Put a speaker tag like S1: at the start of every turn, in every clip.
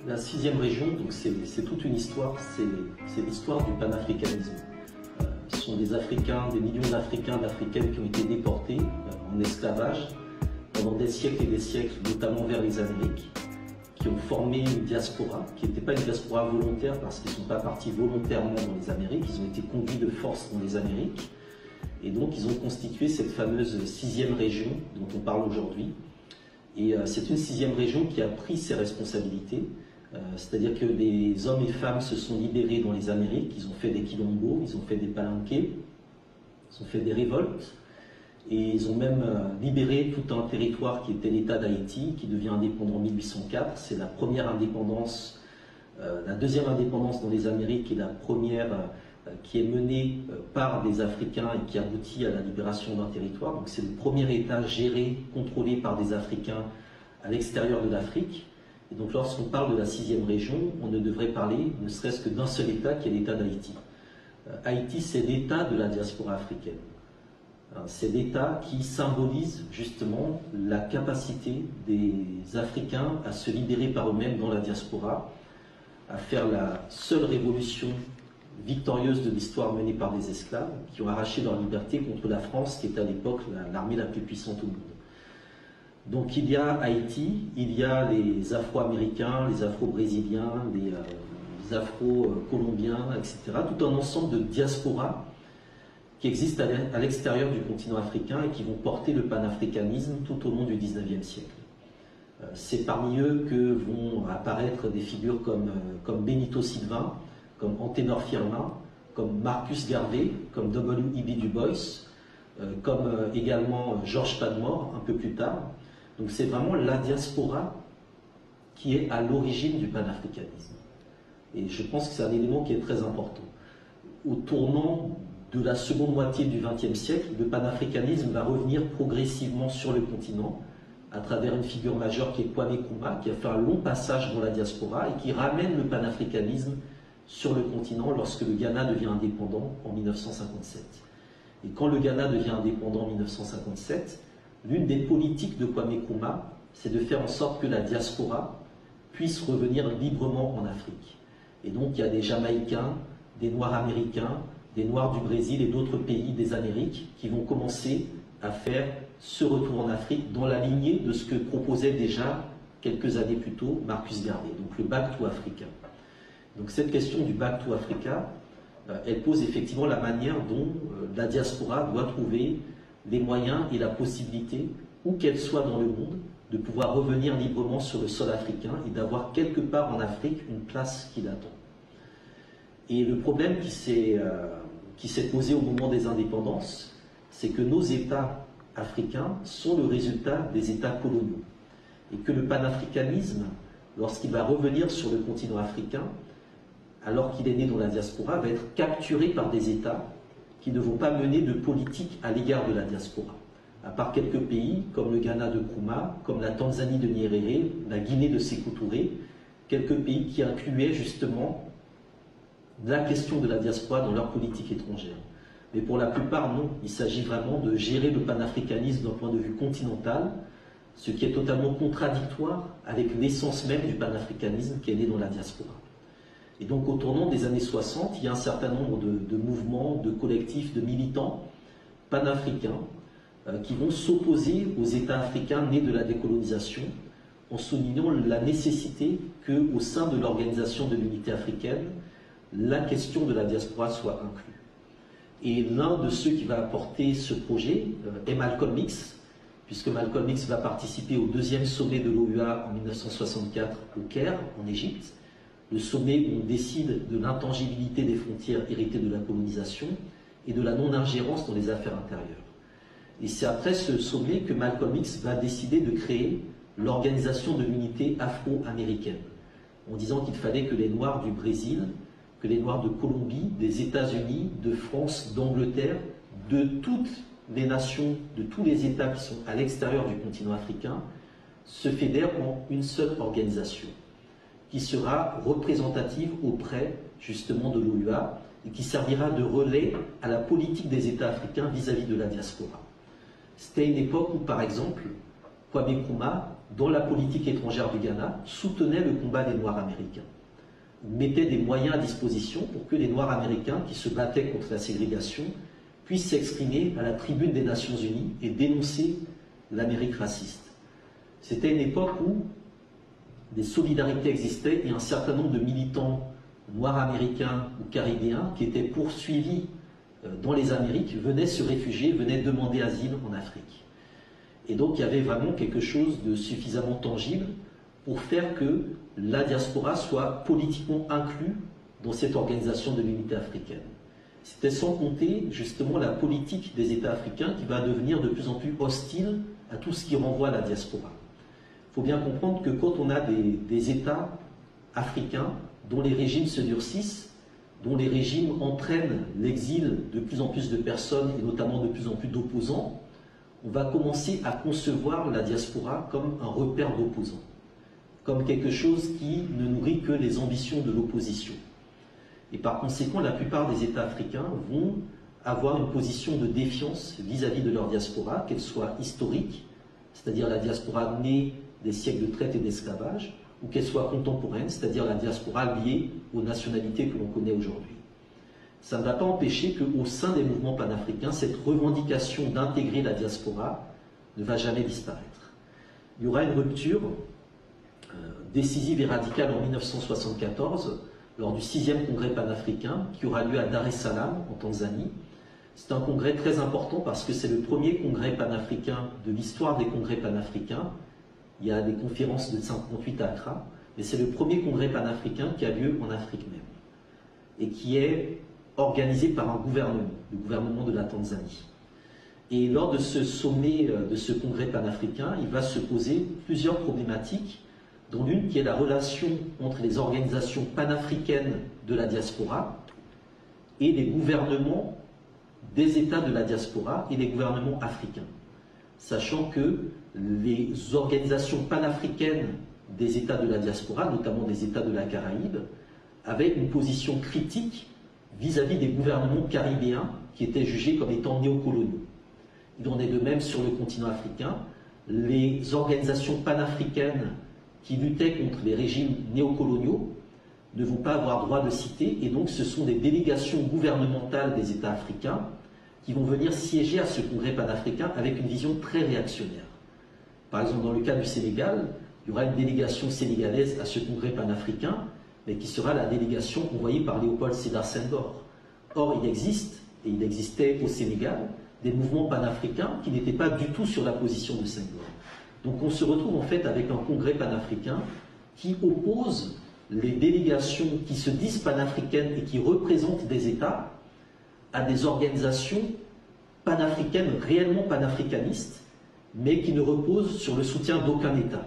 S1: La sixième région, c'est toute une histoire, c'est l'histoire du panafricanisme. Ce sont des Africains, des millions d'Africains, d'Africaines qui ont été déportés en esclavage pendant des siècles et des siècles, notamment vers les Amériques, qui ont formé une diaspora, qui n'était pas une diaspora volontaire parce qu'ils ne sont pas partis volontairement dans les Amériques, ils ont été conduits de force dans les Amériques. Et donc ils ont constitué cette fameuse sixième région dont on parle aujourd'hui. Et c'est une sixième région qui a pris ses responsabilités. C'est-à-dire que des hommes et femmes se sont libérés dans les Amériques, ils ont fait des quilombos, ils ont fait des palanqués, ils ont fait des révoltes, et ils ont même libéré tout un territoire qui était l'État d'Haïti, qui devient indépendant en 1804. C'est la première indépendance, la deuxième indépendance dans les Amériques et la première qui est menée par des Africains et qui aboutit à la libération d'un territoire. Donc c'est le premier État géré, contrôlé par des Africains à l'extérieur de l'Afrique. Et donc lorsqu'on parle de la sixième région, on ne devrait parler ne serait-ce que d'un seul État qui est l'État d'Haïti. Haïti, c'est l'État de la diaspora africaine. C'est l'État qui symbolise justement la capacité des Africains à se libérer par eux-mêmes dans la diaspora, à faire la seule révolution victorieuse de l'histoire menée par des esclaves qui ont arraché leur liberté contre la France, qui était à l'époque l'armée la plus puissante au monde. Donc il y a Haïti, il y a les Afro-Américains, les Afro-Brésiliens, les Afro-Colombiens, etc. Tout un ensemble de diasporas qui existent à l'extérieur du continent africain et qui vont porter le panafricanisme tout au long du XIXe siècle. C'est parmi eux que vont apparaître des figures comme Benito Sylvain, comme Anténor Firmin, comme Marcus Garvey, comme W.E.B. Du Bois, comme également Georges Padmore un peu plus tard. Donc c'est vraiment la diaspora qui est à l'origine du panafricanisme. Et je pense que c'est un élément qui est très important. Au tournant de la seconde moitié du XXe siècle, le panafricanisme va revenir progressivement sur le continent à travers une figure majeure qui est Kwame Nkrumah, qui a fait un long passage dans la diaspora et qui ramène le panafricanisme sur le continent lorsque le Ghana devient indépendant en 1957. Et quand le Ghana devient indépendant en 1957, l'une des politiques de Kwame Nkrumah, c'est de faire en sorte que la diaspora puisse revenir librement en Afrique. Et donc il y a des Jamaïcains, des Noirs américains, des Noirs du Brésil et d'autres pays des Amériques qui vont commencer à faire ce retour en Afrique dans la lignée de ce que proposait déjà quelques années plus tôt Marcus Garvey, donc le Back to Africa. Donc cette question du Back to Africa, elle pose effectivement la manière dont la diaspora doit trouver les moyens et la possibilité, où qu'elle soit dans le monde, de pouvoir revenir librement sur le sol africain et d'avoir quelque part en Afrique une place qui l'attend. Et le problème qui s'est posé au moment des indépendances, c'est que nos États africains sont le résultat des États coloniaux. Et que le panafricanisme, lorsqu'il va revenir sur le continent africain, alors qu'il est né dans la diaspora, va être capturé par des États qui ne vont pas mener de politique à l'égard de la diaspora. À part quelques pays, comme le Ghana de Nkrumah, comme la Tanzanie de Nyerere, la Guinée de Sékou Touré, quelques pays qui incluaient justement la question de la diaspora dans leur politique étrangère. Mais pour la plupart, non. Il s'agit vraiment de gérer le panafricanisme d'un point de vue continental, ce qui est totalement contradictoire avec l'essence même du panafricanisme qui est né dans la diaspora. Et donc au tournant des années 60, il y a un certain nombre de mouvements, de collectifs, de militants panafricains qui vont s'opposer aux États africains nés de la décolonisation en soulignant la nécessité qu'au sein de l'Organisation de l'Unité africaine, la question de la diaspora soit inclue. Et l'un de ceux qui va apporter ce projet est Malcolm X, puisque Malcolm X va participer au deuxième sommet de l'OUA en 1964 au Caire, en Égypte, le sommet où on décide de l'intangibilité des frontières héritées de la colonisation et de la non-ingérence dans les affaires intérieures. Et c'est après ce sommet que Malcolm X va décider de créer l'Organisation de l'Unité afro-américaine, en disant qu'il fallait que les Noirs du Brésil, que les Noirs de Colombie, des États-Unis, de France, d'Angleterre, de toutes les nations, de tous les États qui sont à l'extérieur du continent africain, se fédèrent en une seule organisation, qui sera représentative auprès justement de l'OUA et qui servira de relais à la politique des États africains vis-à-vis de la diaspora. C'était une époque où, par exemple, Kwame Nkrumah dans la politique étrangère du Ghana, soutenait le combat des Noirs américains. Il mettait des moyens à disposition pour que les Noirs américains qui se battaient contre la ségrégation puissent s'exprimer à la tribune des Nations Unies et dénoncer l'Amérique raciste. C'était une époque où des solidarités existaient et un certain nombre de militants noirs américains ou caribéens qui étaient poursuivis dans les Amériques venaient se réfugier, venaient demander asile en Afrique. Et donc il y avait vraiment quelque chose de suffisamment tangible pour faire que la diaspora soit politiquement inclue dans cette organisation de l'unité africaine. C'était sans compter justement la politique des États africains qui va devenir de plus en plus hostile à tout ce qui renvoie à la diaspora. Il faut bien comprendre que quand on a des États africains dont les régimes se durcissent, dont les régimes entraînent l'exil de plus en plus de personnes et notamment de plus en plus d'opposants, on va commencer à concevoir la diaspora comme un repère d'opposants, comme quelque chose qui ne nourrit que les ambitions de l'opposition. Et par conséquent, la plupart des États africains vont avoir une position de défiance vis-à-vis de leur diaspora, qu'elle soit historique, c'est-à-dire la diaspora née des siècles de traite et d'esclavage, ou qu'elle soit contemporaine, c'est-à-dire la diaspora liée aux nationalités que l'on connaît aujourd'hui. Ça ne va pas empêcher qu'au sein des mouvements panafricains, cette revendication d'intégrer la diaspora ne va jamais disparaître. Il y aura une rupture décisive et radicale en 1974, lors du 6e congrès panafricain, qui aura lieu à Dar es Salaam, en Tanzanie. C'est un congrès très important parce que c'est le premier congrès panafricain de l'histoire des congrès panafricains. Il y a des conférences de 58 à Accra, mais c'est le premier congrès panafricain qui a lieu en Afrique même, et qui est organisé par un gouvernement, le gouvernement de la Tanzanie. Et lors de ce sommet, de ce congrès panafricain, il va se poser plusieurs problématiques, dont l'une qui est la relation entre les organisations panafricaines de la diaspora et les gouvernements des États de la diaspora et les gouvernements africains. Sachant que les organisations panafricaines des États de la diaspora, notamment des États de la Caraïbe, avaient une position critique vis-à-vis des gouvernements caribéens qui étaient jugés comme étant néocoloniaux. Il en est de même sur le continent africain. Les organisations panafricaines qui luttaient contre les régimes néocoloniaux ne vont pas avoir droit de citer, et donc ce sont des délégations gouvernementales des États africains qui vont venir siéger à ce congrès panafricain avec une vision très réactionnaire. Par exemple, dans le cas du Sénégal, il y aura une délégation sénégalaise à ce congrès panafricain, mais qui sera la délégation envoyée par Léopold Sédar Senghor. Or, il existe, et il existait au Sénégal, des mouvements panafricains qui n'étaient pas du tout sur la position de Senghor. Donc on se retrouve en fait avec un congrès panafricain qui oppose les délégations qui se disent panafricaines et qui représentent des États à des organisations panafricaines réellement panafricanistes, mais qui ne reposent sur le soutien d'aucun État.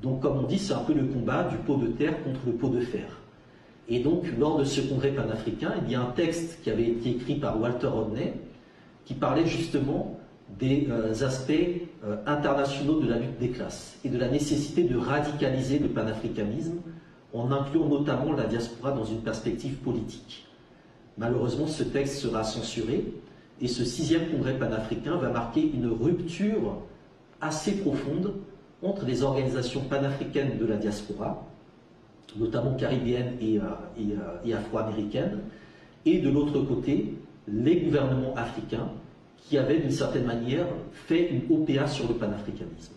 S1: Donc comme on dit, c'est un peu le combat du pot de terre contre le pot de fer. Et donc lors de ce congrès panafricain, il y a un texte qui avait été écrit par Walter Rodney qui parlait justement des aspects internationaux de la lutte des classes et de la nécessité de radicaliser le panafricanisme en incluant notamment la diaspora dans une perspective politique. Malheureusement, ce texte sera censuré et ce 6e congrès panafricain va marquer une rupture assez profonde entre les organisations panafricaines de la diaspora, notamment caribéennes et afro-américaines, et de l'autre côté, les gouvernements africains qui avaient d'une certaine manière fait une OPA sur le panafricanisme.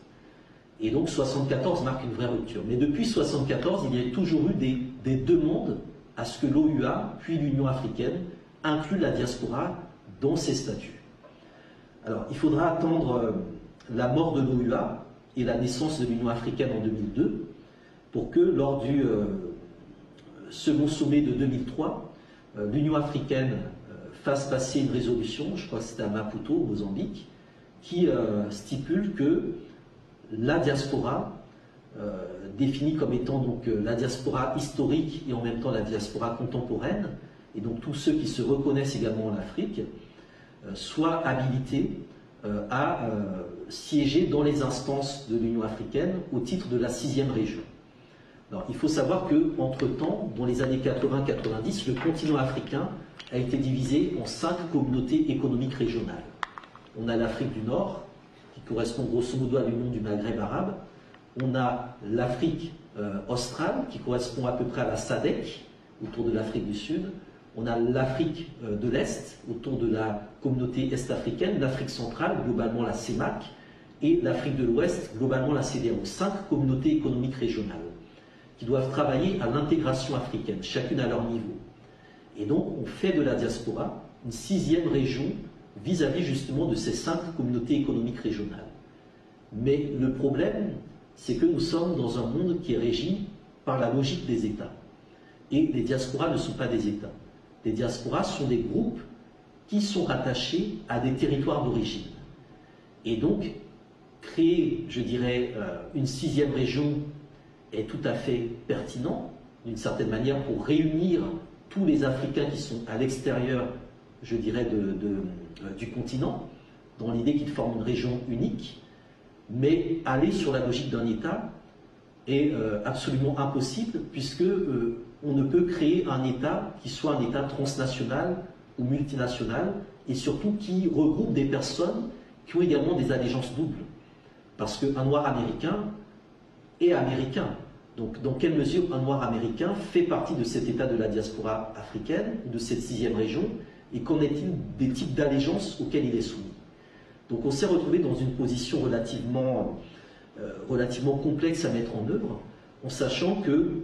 S1: Et donc 1974 marque une vraie rupture. Mais depuis 1974, il y a toujours eu des demandes à ce que l'OUA, puis l'Union africaine, incluent la diaspora dans ses statuts. Alors, il faudra attendre la mort de l'OUA et la naissance de l'Union africaine en 2002 pour que, lors du second sommet de 2003, l'Union africaine fasse passer une résolution, je crois que c'était à Maputo, au Mozambique, qui stipule que la diaspora, définie comme étant donc la diaspora historique et en même temps la diaspora contemporaine, et donc tous ceux qui se reconnaissent également en Afrique, soient habilités à siéger dans les instances de l'Union africaine au titre de la 6e région. Alors, il faut savoir qu'entre-temps, dans les années 80-90, le continent africain a été divisé en 5 communautés économiques régionales. On a l'Afrique du Nord, qui correspond grosso modo à l'Union du Maghreb arabe. On a l'Afrique australe, qui correspond à peu près à la SADC, autour de l'Afrique du Sud. On a l'Afrique de l'Est, autour de la communauté est-africaine, l'Afrique centrale, globalement la CEMAC, et l'Afrique de l'Ouest, globalement la CEDEAO. 5 communautés économiques régionales qui doivent travailler à l'intégration africaine, chacune à leur niveau. Et donc, on fait de la diaspora une 6e région vis-à-vis justement de ces 5 communautés économiques régionales. Mais le problème, c'est que nous sommes dans un monde qui est régi par la logique des États. Et les diasporas ne sont pas des États. Les diasporas sont des groupes qui sont rattachés à des territoires d'origine. Et donc, créer, je dirais, une 6e région est tout à fait pertinent, d'une certaine manière, pour réunir tous les Africains qui sont à l'extérieur, je dirais, du continent, dans l'idée qu'ils forment une région unique. Mais aller sur la logique d'un État est absolument impossible, puisque on ne peut créer un État qui soit un État transnational ou multinational, et surtout qui regroupe des personnes qui ont également des allégeances doubles. Parce qu'un noir américain est américain. Donc dans quelle mesure un noir américain fait partie de cet État de la diaspora africaine, de cette 6e région, et qu'en est-il des types d'allégeances auxquelles il est soumis? Donc on s'est retrouvé dans une position relativement complexe à mettre en œuvre, en sachant que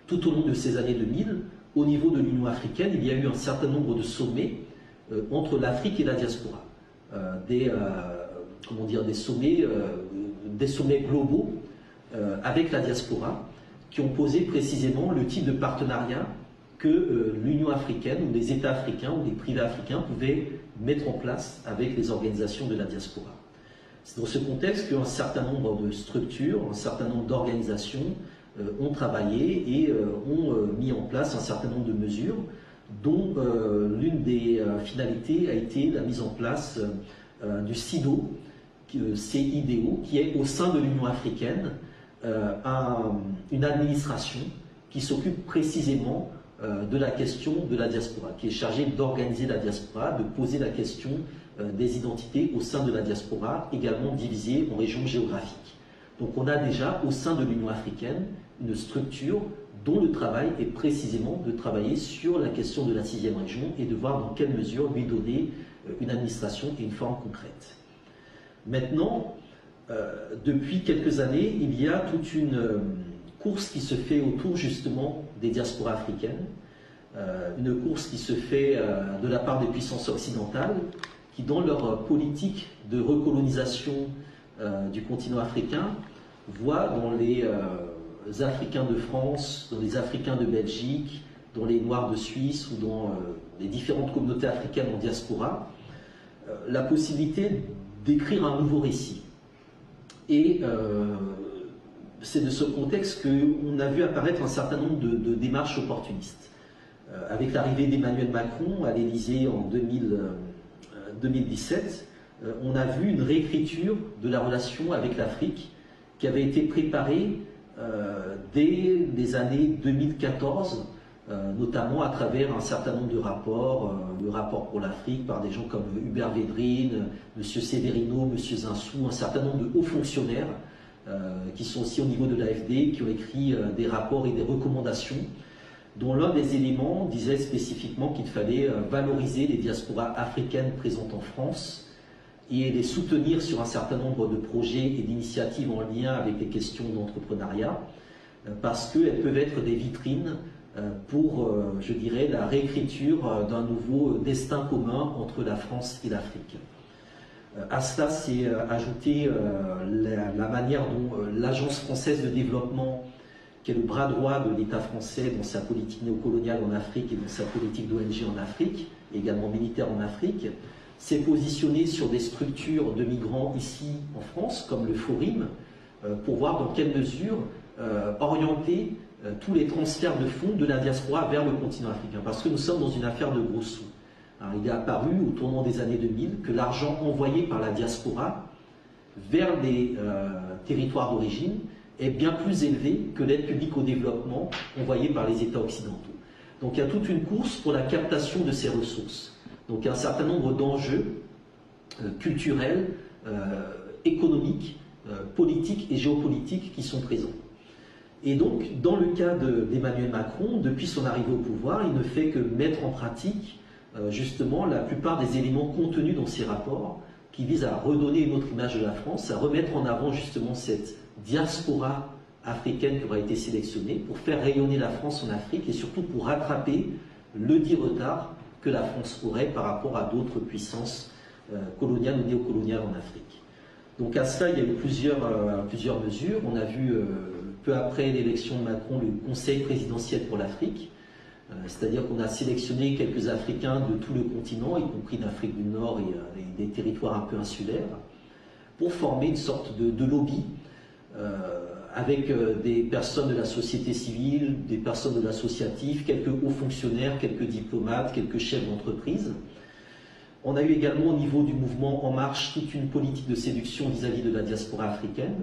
S1: tout au long de ces années 2000, au niveau de l'Union africaine, il y a eu un certain nombre de sommets entre l'Afrique et la diaspora. Des sommets globaux avec la diaspora qui ont posé précisément le type de partenariat que l'Union africaine ou les États africains ou les privés africains pouvaient mettre en place avec les organisations de la diaspora. C'est dans ce contexte qu'un certain nombre de structures, un certain nombre d'organisations ont travaillé et ont mis en place un certain nombre de mesures dont l'une des finalités a été la mise en place du CIDO, CIDO, qui est au sein de l'Union africaine une administration qui s'occupe précisément de la question de la diaspora, qui est chargée d'organiser la diaspora, de poser la question des identités au sein de la diaspora, également divisée en régions géographiques. Donc on a déjà au sein de l'Union africaine une structure dont le travail est précisément de travailler sur la question de la 6e région et de voir dans quelle mesure lui donner une administration et une forme concrète. Maintenant, depuis quelques années, il y a toute une course qui se fait autour justement des diasporas africaines, une course qui se fait de la part des puissances occidentales qui, dans leur politique de recolonisation du continent africain, voient dans les Africains de France, dans les Africains de Belgique, dans les Noirs de Suisse ou dans les différentes communautés africaines en diaspora, la possibilité d'écrire un nouveau récit. Et c'est de ce contexte qu'on a vu apparaître un certain nombre de démarches opportunistes. Avec l'arrivée d'Emmanuel Macron à l'Élysée en 2017, on a vu une réécriture de la relation avec l'Afrique qui avait été préparée dès les années 2014, notamment à travers un certain nombre de rapports, le rapport pour l'Afrique par des gens comme Hubert Védrine, M. Severino, M. Zinsou, un certain nombre de hauts fonctionnaires qui sont aussi au niveau de l'AFD, qui ont écrit des rapports et des recommandations, dont l'un des éléments disait spécifiquement qu'il fallait valoriser les diasporas africaines présentes en France et les soutenir sur un certain nombre de projets et d'initiatives en lien avec les questions d'entrepreneuriat, parce qu'elles peuvent être des vitrines pour, je dirais, la réécriture d'un nouveau destin commun entre la France et l'Afrique. À cela s'est ajoutée la manière dont l'Agence française de développement, qui est le bras droit de l'État français dans sa politique néocoloniale en Afrique et dans sa politique d'ONG en Afrique, et également militaire en Afrique, s'est positionnée sur des structures de migrants ici en France, comme le Forim, pour voir dans quelle mesure orienter tous les transferts de fonds de la diaspora vers le continent africain, parce que nous sommes dans une affaire de gros sous. Alors, il est apparu au tournant des années 2000 que l'argent envoyé par la diaspora vers les territoires d'origine est bien plus élevé que l'aide publique au développement envoyée par les États occidentaux. Donc il y a toute une course pour la captation de ces ressources. Donc il y a un certain nombre d'enjeux culturels, économiques, politiques et géopolitiques qui sont présents. Et donc, dans le cas d'Emmanuel Macron, depuis son arrivée au pouvoir, il ne fait que mettre en pratique justement la plupart des éléments contenus dans ces rapports qui visent à redonner une autre image de la France, à remettre en avant justement cette diaspora africaine qui aura été sélectionnée pour faire rayonner la France en Afrique et surtout pour rattraper le dit retard que la France aurait par rapport à d'autres puissances coloniales ou néocoloniales en Afrique. Donc à cela, il y a eu plusieurs mesures. On a vu peu après l'élection de Macron le Conseil présidentiel pour l'Afrique, c'est-à-dire qu'on a sélectionné quelques Africains de tout le continent, y compris d'Afrique du Nord et des territoires un peu insulaires, pour former une sorte de lobby avec des personnes de la société civile, des personnes de l'associatif, quelques hauts fonctionnaires, quelques diplomates, quelques chefs d'entreprise. On a eu également au niveau du mouvement En Marche toute une politique de séduction vis-à-vis de la diaspora africaine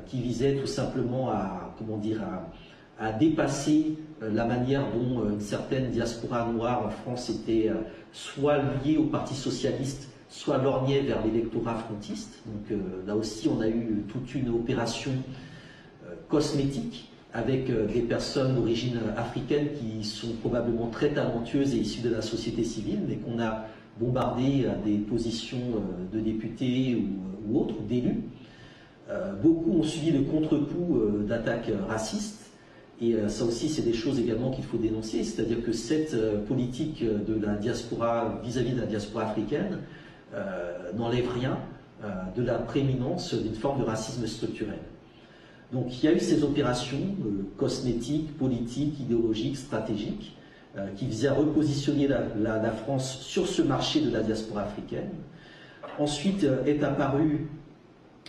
S1: qui visait tout simplement à dépasser la manière dont une certaine diaspora noire en France était soit liée au Parti socialiste, soit lorgnait vers l'électorat frontiste. Donc là aussi, on a eu toute une opération cosmétique avec des personnes d'origine africaine qui sont probablement très talentueuses et issues de la société civile, mais qu'on a bombardées à des positions de députés ou autres, d'élus. Beaucoup ont suivi le contre-coup d'attaques racistes. Et ça aussi, c'est des choses également qu'il faut dénoncer, c'est-à-dire que cette politique de la diaspora vis-à-vis de la diaspora africaine n'enlève rien de la prééminence d'une forme de racisme structurel. Donc il y a eu ces opérations cosmétiques, politiques, idéologiques, stratégiques, qui visaient à repositionner la France sur ce marché de la diaspora africaine. Ensuite est apparu,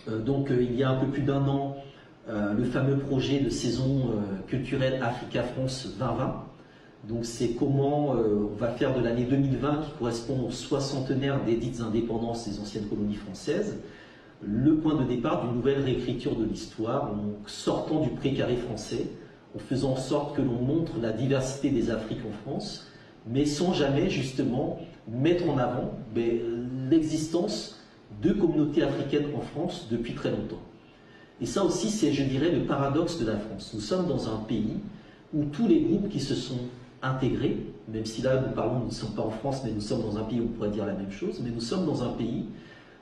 S1: il y a un peu plus d'un an, le fameux projet de saison culturelle Africa-France 2020. Donc c'est comment on va faire de l'année 2020, qui correspond au soixantenaire des dites indépendances des anciennes colonies françaises, le point de départ d'une nouvelle réécriture de l'histoire, en sortant du précaré français, en faisant en sorte que l'on montre la diversité des Afriques en France, mais sans jamais justement mettre en avant l'existence de communautés africaines en France depuis très longtemps. Et ça aussi, c'est, je dirais, le paradoxe de la France. Nous sommes dans un pays où tous les groupes qui se sont intégrés, même si là nous ne sommes pas en France, mais nous sommes dans un pays où on pourrait dire la même chose, mais nous sommes dans un pays,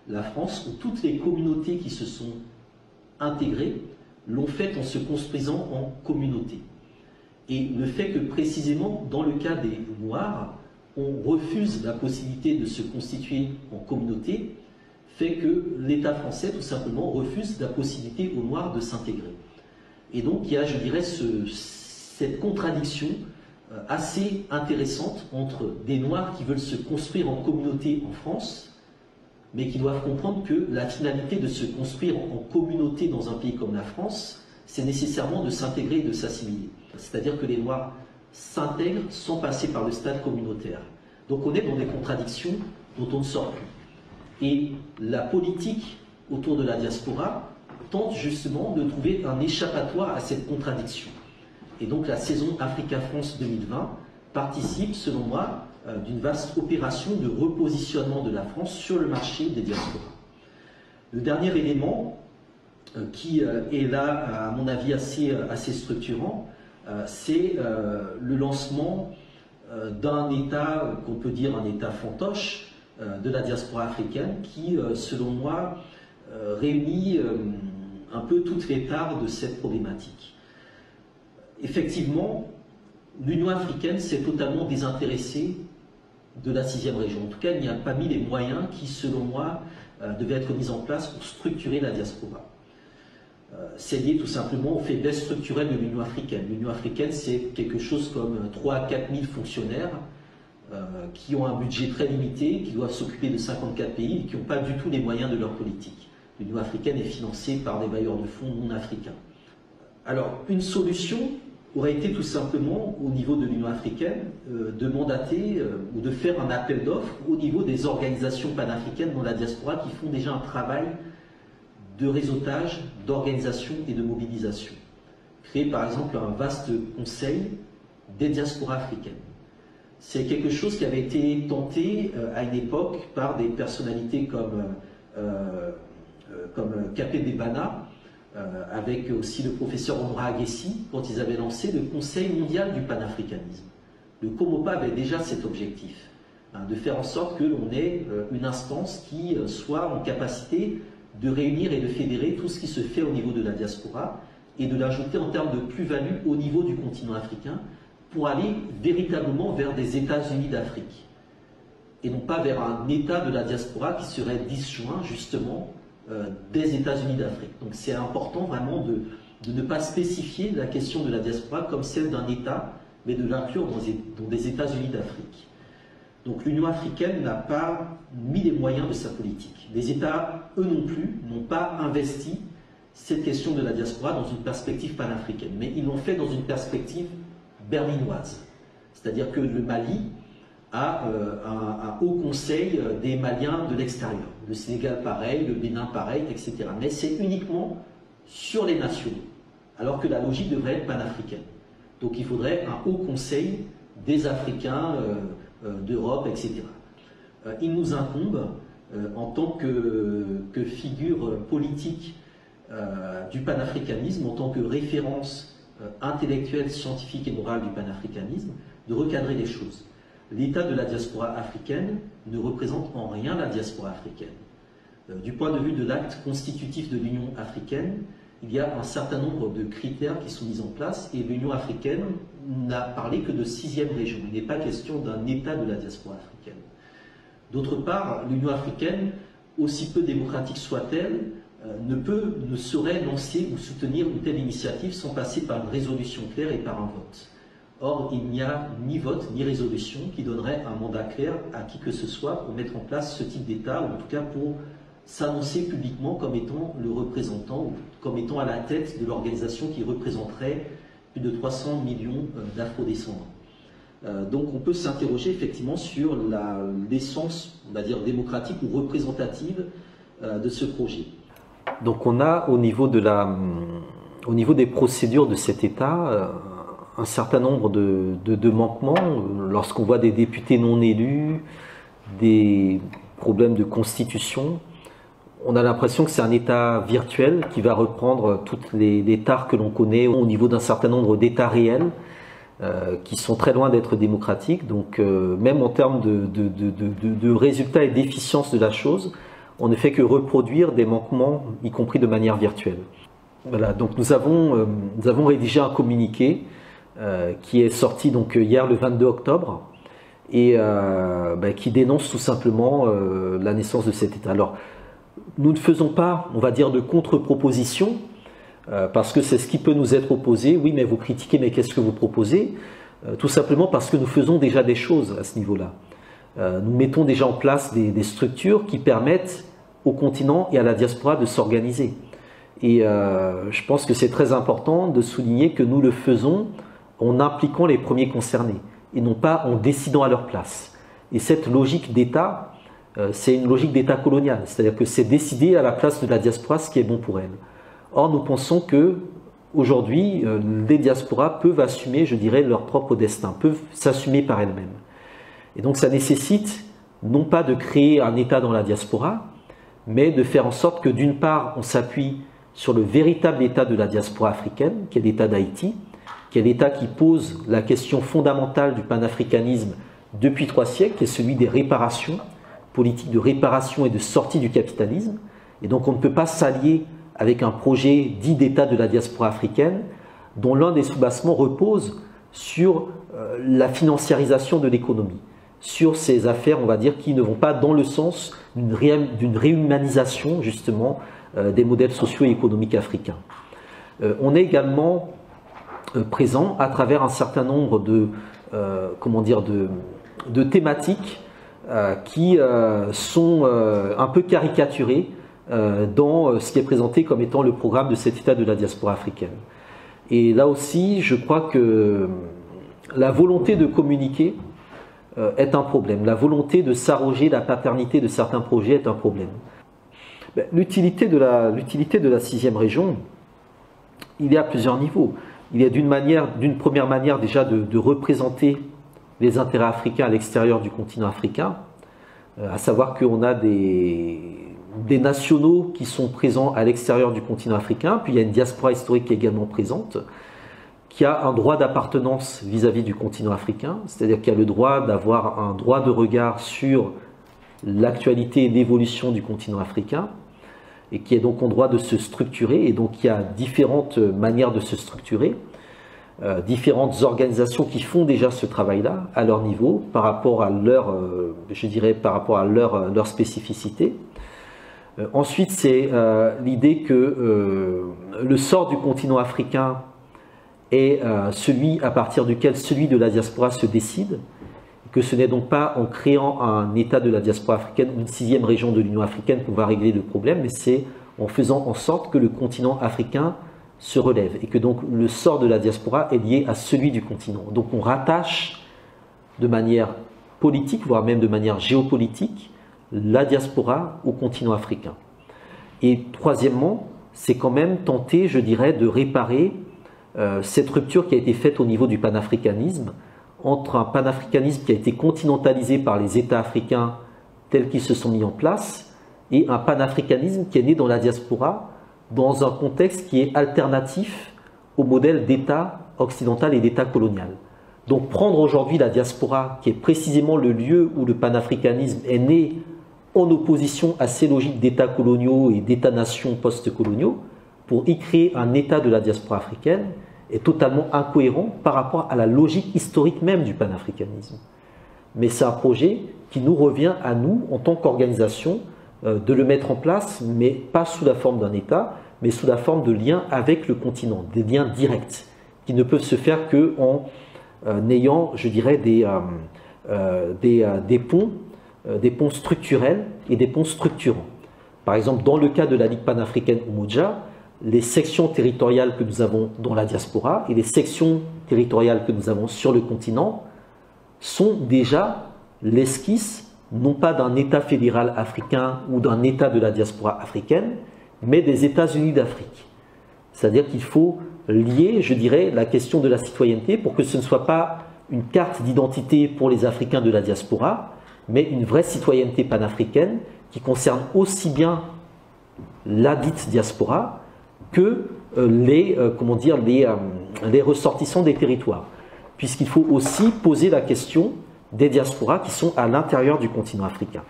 S1: la France, où toutes les communautés qui se sont intégrées l'ont fait en se construisant en communauté. Et le fait que précisément, dans le cas des Noirs, on refuse la possibilité de se constituer en communauté, fait que l'État français, tout simplement, refuse la possibilité aux Noirs de s'intégrer. Et donc, il y a, je dirais, cette contradiction assez intéressante entre des Noirs qui veulent se construire en communauté en France, mais qui doivent comprendre que la finalité de se construire en communauté dans un pays comme la France, c'est nécessairement de s'intégrer et de s'assimiler. C'est-à-dire que les Noirs s'intègrent sans passer par le stade communautaire. Donc on est dans des contradictions dont on ne sort plus. Et la politique autour de la diaspora tente justement de trouver un échappatoire à cette contradiction. Et donc la saison Africa-France 2020 participe, selon moi, d'une vaste opération de repositionnement de la France sur le marché des diasporas. Le dernier élément qui est là, à mon avis, assez structurant, c'est le lancement d'un État, qu'on peut dire un État fantoche, de la diaspora africaine, qui, selon moi, réunit un peu toutes les parts de cette problématique. Effectivement, l'Union africaine s'est totalement désintéressée de la 6e région. En tout cas, il n'y a pas mis les moyens qui, selon moi, devaient être mis en place pour structurer la diaspora. C'est lié tout simplement aux faiblesses structurelles de l'Union africaine. L'Union africaine, c'est quelque chose comme 3 à 4 000 fonctionnaires qui ont un budget très limité, qui doivent s'occuper de 54 pays et qui n'ont pas du tout les moyens de leur politique. L'Union africaine est financée par des bailleurs de fonds non africains. Alors, une solution aurait été tout simplement, au niveau de l'Union africaine, de mandater ou de faire un appel d'offres au niveau des organisations panafricaines dans la diaspora qui font déjà un travail de réseautage, d'organisation et de mobilisation. Créer par exemple un vaste conseil des diasporas africaines. C'est quelque chose qui avait été tenté à une époque par des personnalités comme comme Capé Debana, avec aussi le professeur Omra Aguessi, quand ils avaient lancé le Conseil mondial du panafricanisme. Le COMOPA avait déjà cet objectif, de faire en sorte que l'on ait une instance qui soit en capacité de réunir et de fédérer tout ce qui se fait au niveau de la diaspora et de l'ajouter en termes de plus-value au niveau du continent africain pour aller véritablement vers des États-Unis d'Afrique et non pas vers un État de la diaspora qui serait disjoint justement des États-Unis d'Afrique. Donc c'est important vraiment de ne pas spécifier la question de la diaspora comme celle d'un État, mais de l'inclure dans des États-Unis d'Afrique. Donc l'Union africaine n'a pas mis les moyens de sa politique. Les États, eux non plus, n'ont pas investi cette question de la diaspora dans une perspective panafricaine, mais ils l'ont fait dans une perspective berlinoise. C'est-à-dire que le Mali a un haut conseil des Maliens de l'extérieur. Le Sénégal pareil, le Bénin pareil, etc. Mais c'est uniquement sur les nationaux, alors que la logique devrait être panafricaine. Donc il faudrait un haut conseil des Africains d'Europe, etc. Il nous incombe, en tant que figure politique du panafricanisme, en tant que référence intellectuelle, scientifique et morale du panafricanisme, de recadrer les choses. L'État de la diaspora africaine ne représente en rien la diaspora africaine. Du point de vue de l'acte constitutif de l'Union africaine, il y a un certain nombre de critères qui sont mis en place et l'Union africaine n'a parlé que de 6e région. Il n'est pas question d'un État de la diaspora africaine. D'autre part, l'Union africaine, aussi peu démocratique soit-elle, ne saurait lancer ou soutenir une telle initiative sans passer par une résolution claire et par un vote. Or, il n'y a ni vote ni résolution qui donnerait un mandat clair à qui que ce soit pour mettre en place ce type d'État, ou en tout cas pour s'annoncer publiquement comme étant le représentant, ou comme étant à la tête de l'organisation qui représenterait plus de 300 millions d'afro-descendants. Donc on peut s'interroger effectivement sur l'essence, on va dire, démocratique ou représentative de ce projet. Donc on a au niveau des procédures de cet État un certain nombre de manquements. Lorsqu'on voit des députés non élus, des problèmes de constitution, on a l'impression que c'est un État virtuel qui va reprendre toutes les tares que l'on connaît au niveau d'un certain nombre d'États réels qui sont très loin d'être démocratiques. Donc même en termes de résultats et d'efficience de la chose, on ne fait que reproduire des manquements, y compris de manière virtuelle. Voilà, donc nous avons rédigé un communiqué qui est sorti donc hier le 22 octobre et qui dénonce tout simplement la naissance de cet État. Alors, nous ne faisons pas, on va dire, de contre-proposition, parce que c'est ce qui peut nous être opposé. Oui, mais vous critiquez, mais qu'est-ce que vous proposez? Tout simplement parce que nous faisons déjà des choses à ce niveau-là. Nous mettons déjà en place des structures qui permettent au continent et à la diaspora de s'organiser. Et je pense que c'est très important de souligner que nous le faisons en impliquant les premiers concernés, et non pas en décidant à leur place. Et cette logique d'État, c'est une logique d'État colonial, c'est-à-dire que c'est décider à la place de la diaspora ce qui est bon pour elle. Or, nous pensons que aujourd'hui, les diasporas peuvent assumer, je dirais, leur propre destin, peuvent s'assumer par elles-mêmes. Et donc ça nécessite non pas de créer un État dans la diaspora, mais de faire en sorte que d'une part, on s'appuie sur le véritable État de la diaspora africaine, qui est l'État d'Haïti, qui est l'État qui pose la question fondamentale du panafricanisme depuis 3 siècles, qui est celui des réparations, politique de réparation et de sortie du capitalisme. Et donc on ne peut pas s'allier avec un projet dit d'État de la diaspora africaine, dont l'un des sous-bassements repose sur la financiarisation de l'économie, sur ces affaires, on va dire, qui ne vont pas dans le sens d'une réhumanisation, justement, des modèles sociaux et économiques africains. On est également présent à travers un certain nombre de thématiques qui sont un peu caricaturées dans ce qui est présenté comme étant le programme de cet État de la diaspora africaine. Et là aussi, je crois que la volonté de communiquer est un problème. La volonté de s'arroger la paternité de certains projets est un problème. L'utilité de la 6e région, il y a plusieurs niveaux. Il y a d'une première manière déjà de représenter les intérêts africains à l'extérieur du continent africain, à savoir qu'on a des nationaux qui sont présents à l'extérieur du continent africain, puis il y a une diaspora historique qui est également présente, qui a un droit d'appartenance vis-à-vis du continent africain, c'est-à-dire qu'il y a le droit d'avoir un droit de regard sur l'actualité et l'évolution du continent africain, et qui est donc en droit de se structurer, et donc il y a différentes manières de se structurer, différentes organisations qui font déjà ce travail-là à leur niveau, par rapport à leur, je dirais, par rapport à leur spécificité. Ensuite, c'est l'idée que le sort du continent africain est celui à partir duquel celui de la diaspora se décide, que ce n'est donc pas en créant un État de la diaspora africaine ou une 6e région de l'Union africaine qu'on va régler le problème, mais c'est en faisant en sorte que le continent africain se relève et que donc le sort de la diaspora est lié à celui du continent. Donc on rattache de manière politique, voire même de manière géopolitique, la diaspora au continent africain. Et troisièmement, c'est quand même tenter, je dirais, de réparer cette rupture qui a été faite au niveau du panafricanisme, entre un panafricanisme qui a été continentalisé par les États africains tels qu'ils se sont mis en place, et un panafricanisme qui est né dans la diaspora, dans un contexte qui est alternatif au modèle d'État occidental et d'État colonial. Donc prendre aujourd'hui la diaspora, qui est précisément le lieu où le panafricanisme est né en opposition à ces logiques d'États coloniaux et d'États-nations post-coloniaux, pour y créer un État de la diaspora africaine, est totalement incohérent par rapport à la logique historique même du panafricanisme. Mais c'est un projet qui nous revient à nous, en tant qu'organisation, de le mettre en place, mais pas sous la forme d'un État, mais sous la forme de liens avec le continent, des liens directs, qui ne peuvent se faire qu'en ayant, je dirais, des ponts structurels et des ponts structurants. Par exemple, dans le cas de la Ligue panafricaine Umoja, les sections territoriales que nous avons dans la diaspora et les sections territoriales que nous avons sur le continent sont déjà l'esquisse, non pas d'un État fédéral africain ou d'un État de la diaspora africaine, mais des États-Unis d'Afrique. C'est-à-dire qu'il faut lier, je dirais, la question de la citoyenneté pour que ce ne soit pas une carte d'identité pour les Africains de la diaspora, mais une vraie citoyenneté panafricaine qui concerne aussi bien la dite diaspora que les ressortissants des territoires. Puisqu'il faut aussi poser la question des diasporas qui sont à l'intérieur du continent africain.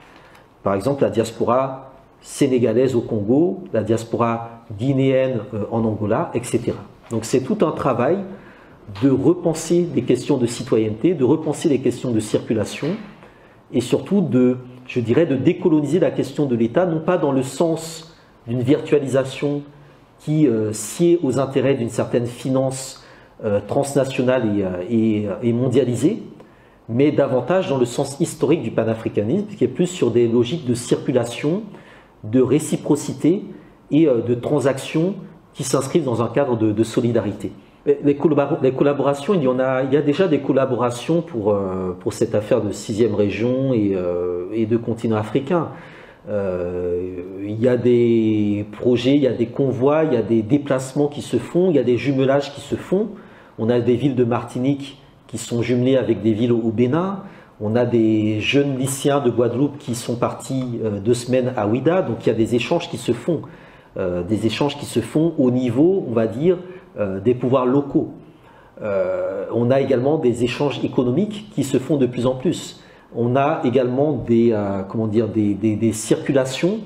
S1: Par exemple, la diaspora sénégalaise au Congo, la diaspora guinéenne en Angola, etc. Donc c'est tout un travail de repenser les questions de citoyenneté, de repenser les questions de circulation et surtout de, je dirais, de décoloniser la question de l'État, non pas dans le sens d'une virtualisation qui sied aux intérêts d'une certaine finance transnationale et mondialisée, mais davantage dans le sens historique du panafricanisme, qui est plus sur des logiques de circulation, de réciprocité et de transactions qui s'inscrivent dans un cadre de solidarité. Les collaborations, il y a déjà des collaborations pour cette affaire de 6e région et de continent africain. Il y a des projets, il y a des convois, il y a des déplacements qui se font, il y a des jumelages qui se font. On a des villes de Martinique qui sont jumelées avec des villes au Bénin. On a des jeunes lycéens de Guadeloupe qui sont partis 2 semaines à Ouida. Donc il y a des échanges qui se font. Au niveau, on va dire, des pouvoirs locaux. On a également des échanges économiques qui se font de plus en plus. On a également des circulations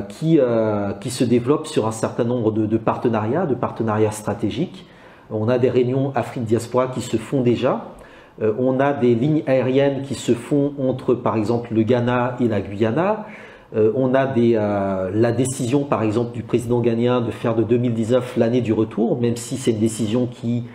S1: qui se développent sur un certain nombre de partenariats stratégiques. On a des réunions Afrique Diaspora qui se font déjà. On a des lignes aériennes qui se font entre, par exemple, le Ghana et la Guyana. On a la décision, par exemple, du président ghanéen de faire de 2019 l'année du retour, même si c'est une décision qui,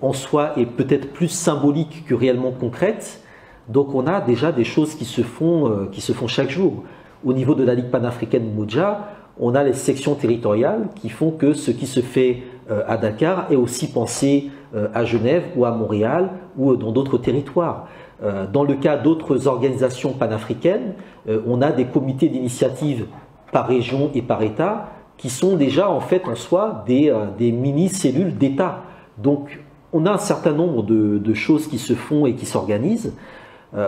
S1: en soi, est peut-être plus symbolique que réellement concrète. Donc on a déjà des choses qui se font chaque jour. Au niveau de la Ligue panafricaine Umoja, on a les sections territoriales qui font que ce qui se fait à Dakar est aussi pensé à Genève ou à Montréal ou dans d'autres territoires. Dans le cas d'autres organisations panafricaines, on a des comités d'initiative par région et par État qui sont déjà en fait en soi des mini-cellules d'État. Donc on a un certain nombre de choses qui se font et qui s'organisent.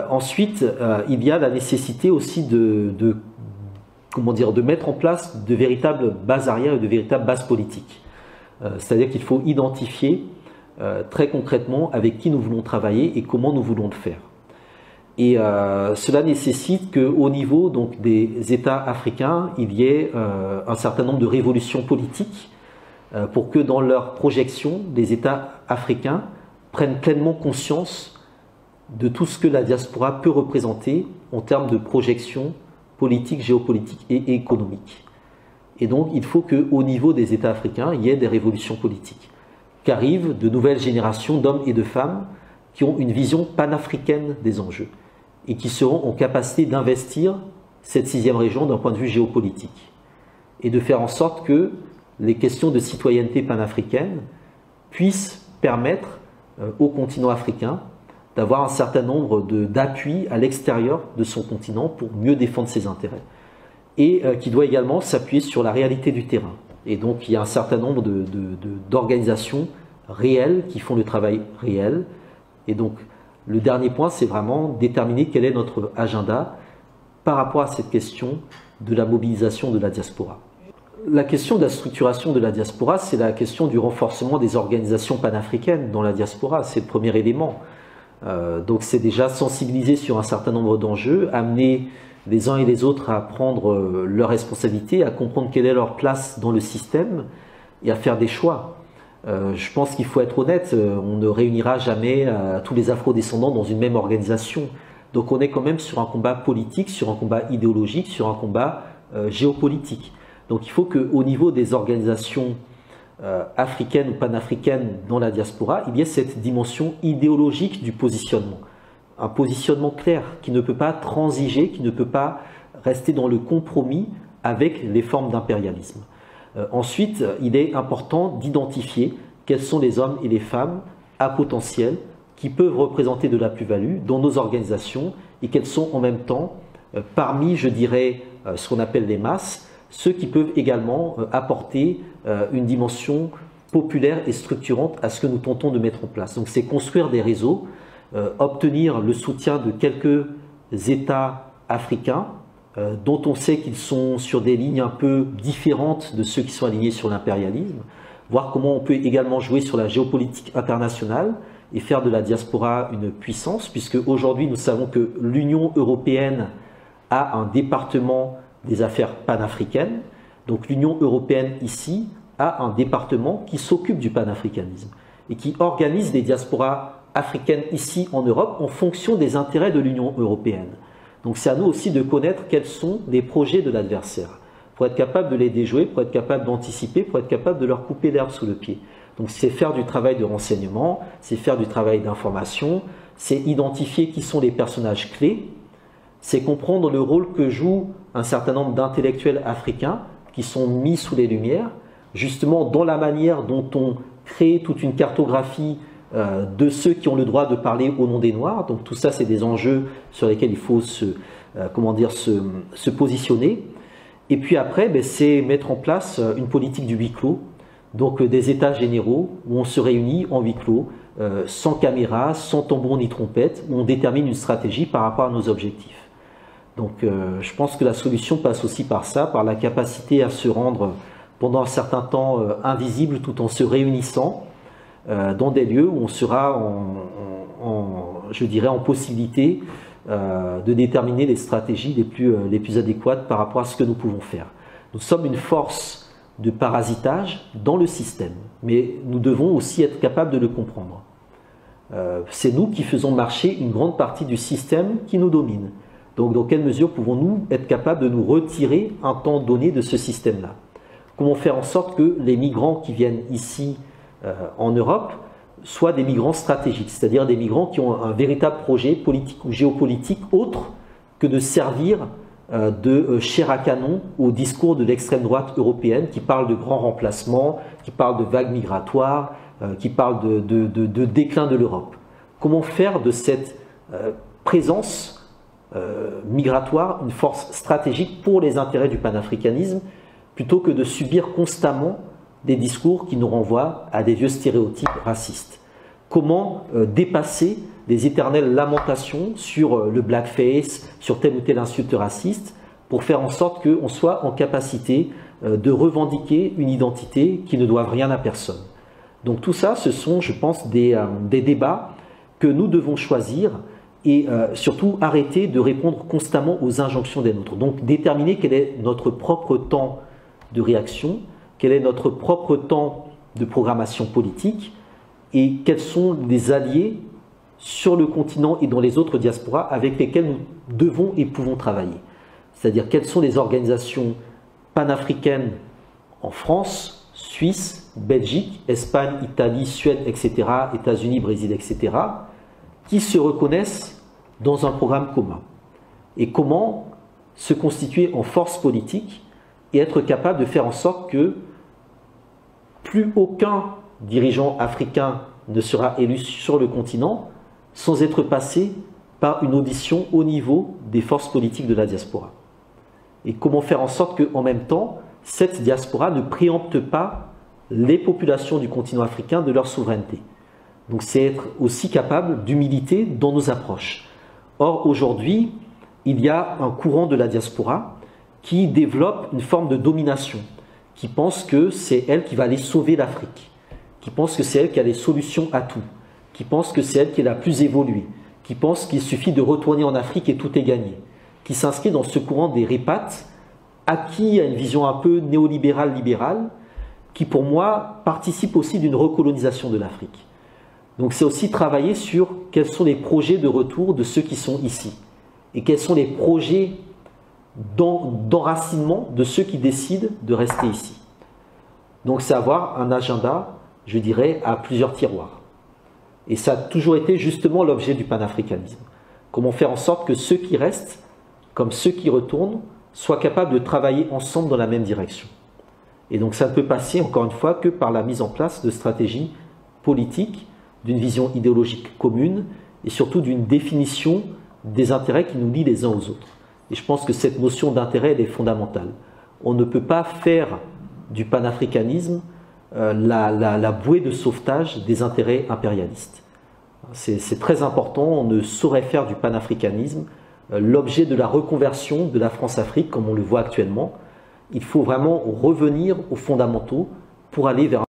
S1: Ensuite, il y a la nécessité aussi
S2: comment dire, de mettre en place de véritables bases arrières et de véritables bases politiques. C'est-à-dire qu'il faut identifier très concrètement avec qui nous voulons travailler et comment nous voulons le faire. Et cela nécessite qu'au niveau donc, des États africains, il y ait un certain nombre de révolutions politiques pour que dans leur projection, les États africains prennent pleinement conscience de tout ce que la diaspora peut représenter en termes de projection politique, géopolitique et économique. Et donc, il faut qu'au niveau des États africains, il y ait des révolutions politiques, qu'arrivent de nouvelles générations d'hommes et de femmes qui ont une vision panafricaine des enjeux et qui seront en capacité d'investir cette 6e région d'un point de vue géopolitique et de faire en sorte que les questions de citoyenneté panafricaine puissent permettre au continent africain d'avoir un certain nombre d'appuis à l'extérieur de son continent pour mieux défendre ses intérêts. Et qui doit également s'appuyer sur la réalité du terrain. Et donc il y a un certain nombre d'organisations réelles qui font le travail réel. Et donc le dernier point, c'est vraiment déterminer quel est notre agenda par rapport à cette question de la mobilisation de la diaspora. La question de la structuration de la diaspora, c'est la question du renforcement des organisations panafricaines dans la diaspora. C'est le premier élément. Donc c'est déjà sensibiliser sur un certain nombre d'enjeux, amener les uns et les autres à prendre leurs responsabilités, à comprendre quelle est leur place dans le système et à faire des choix. Je pense qu'il faut être honnête, on ne réunira jamais tous les afro-descendants dans une même organisation. Donc on est quand même sur un combat politique, sur un combat idéologique, sur un combat géopolitique. Donc il faut qu'au niveau des organisations africaines ou panafricaines dans la diaspora, il y ait cette dimension idéologique du positionnement. Un positionnement clair qui ne peut pas transiger, qui ne peut pas rester dans le compromis avec les formes d'impérialisme. Ensuite, il est important d'identifier quels sont les hommes et les femmes à potentiel qui peuvent représenter de la plus-value dans nos organisations et quels sont en même temps, parmi, je dirais, ce qu'on appelle les masses, ceux qui peuvent également apporter une dimension populaire et structurante à ce que nous tentons de mettre en place. Donc c'est construire des réseaux, obtenir le soutien de quelques États africains dont on sait qu'ils sont sur des lignes un peu différentes de ceux qui sont alignés sur l'impérialisme, voir comment on peut également jouer sur la géopolitique internationale et faire de la diaspora une puissance, puisque aujourd'hui nous savons que l'Union européenne a un département des affaires panafricaines, donc l'Union européenne ici a un département qui s'occupe du panafricanisme et qui organise des diasporas africaines ici en Europe en fonction des intérêts de l'Union européenne. Donc c'est à nous aussi de connaître quels sont les projets de l'adversaire, pour être capable de les déjouer, pour être capable d'anticiper, pour être capable de leur couper l'herbe sous le pied. Donc c'est faire du travail de renseignement, c'est faire du travail d'information, c'est identifier qui sont les personnages clés, c'est comprendre le rôle que jouent un certain nombre d'intellectuels africains qui sont mis sous les lumières, justement dans la manière dont on crée toute une cartographie de ceux qui ont le droit de parler au nom des Noirs. Donc tout ça, c'est des enjeux sur lesquels il faut se positionner. Et puis après, c'est mettre en place une politique du huis clos, donc des états généraux où on se réunit en huis clos, sans caméra, sans tambour ni trompette, où on détermine une stratégie par rapport à nos objectifs. Donc je pense que la solution passe aussi par ça, par la capacité à se rendre pendant un certain temps invisible tout en se réunissant dans des lieux où on sera je dirais, en possibilité de déterminer les stratégies les plus adéquates par rapport à ce que nous pouvons faire. Nous sommes une force de parasitage dans le système, mais nous devons aussi être capables de le comprendre. C'est nous qui faisons marcher une grande partie du système qui nous domine. Donc dans quelle mesure pouvons-nous être capables de nous retirer un temps donné de ce système-là? Comment faire en sorte que les migrants qui viennent ici en Europe soient des migrants stratégiques, c'est-à-dire des migrants qui ont un véritable projet politique ou géopolitique autre que de servir de chair à canon au discours de l'extrême droite européenne qui parle de grands remplacements, qui parle de vagues migratoires, qui parle de déclin de l'Europe. Comment faire de cette présence migratoire une force stratégique pour les intérêts du panafricanisme plutôt que de subir constamment des discours qui nous renvoient à des vieux stéréotypes racistes. Comment dépasser des éternelles lamentations sur le blackface, sur telle ou telle insulte raciste, pour faire en sorte qu'on soit en capacité de revendiquer une identité qui ne doit rien à personne. Donc tout ça, ce sont, je pense, des débats que nous devons choisir et surtout arrêter de répondre constamment aux injonctions des nôtres. Donc déterminer quel est notre propre temps de réaction, quel est notre propre temps de programmation politique et quels sont les alliés sur le continent et dans les autres diasporas avec lesquels nous devons et pouvons travailler. C'est-à-dire quelles sont les organisations panafricaines en France, Suisse, Belgique, Espagne, Italie, Suède, etc., États-Unis, Brésil, etc., qui se reconnaissent dans un programme commun. Et comment se constituer en force politique et être capable de faire en sorte que plus aucun dirigeant africain ne sera élu sur le continent sans être passé par une audition au niveau des forces politiques de la diaspora. Et comment faire en sorte qu'en même temps, cette diaspora ne préempte pas les populations du continent africain de leur souveraineté. Donc c'est être aussi capable d'humilité dans nos approches. Or, aujourd'hui, il y a un courant de la diaspora qui développe une forme de domination, qui pense que c'est elle qui va aller sauver l'Afrique, qui pense que c'est elle qui a les solutions à tout, qui pense que c'est elle qui est la plus évoluée, qui pense qu'il suffit de retourner en Afrique et tout est gagné, qui s'inscrit dans ce courant des répates, acquis à une vision un peu néolibérale-libérale, qui pour moi participe aussi d'une recolonisation de l'Afrique. Donc c'est aussi travailler sur quels sont les projets de retour de ceux qui sont ici, et quels sont les projets d'enracinement de ceux qui décident de rester ici. Donc c'est avoir un agenda, je dirais, à plusieurs tiroirs. Et ça a toujours été justement l'objet du panafricanisme. Comment faire en sorte que ceux qui restent, comme ceux qui retournent, soient capables de travailler ensemble dans la même direction. Et donc ça ne peut passer, encore une fois, que par la mise en place de stratégies politiques, d'une vision idéologique commune et surtout d'une définition des intérêts qui nous lient les uns aux autres. Et je pense que cette notion d'intérêt, elle est fondamentale. On ne peut pas faire du panafricanisme la bouée de sauvetage des intérêts impérialistes. C'est très important, on ne saurait faire du panafricanisme l'objet de la reconversion de la France-Afrique comme on le voit actuellement. Il faut vraiment revenir aux fondamentaux pour aller vers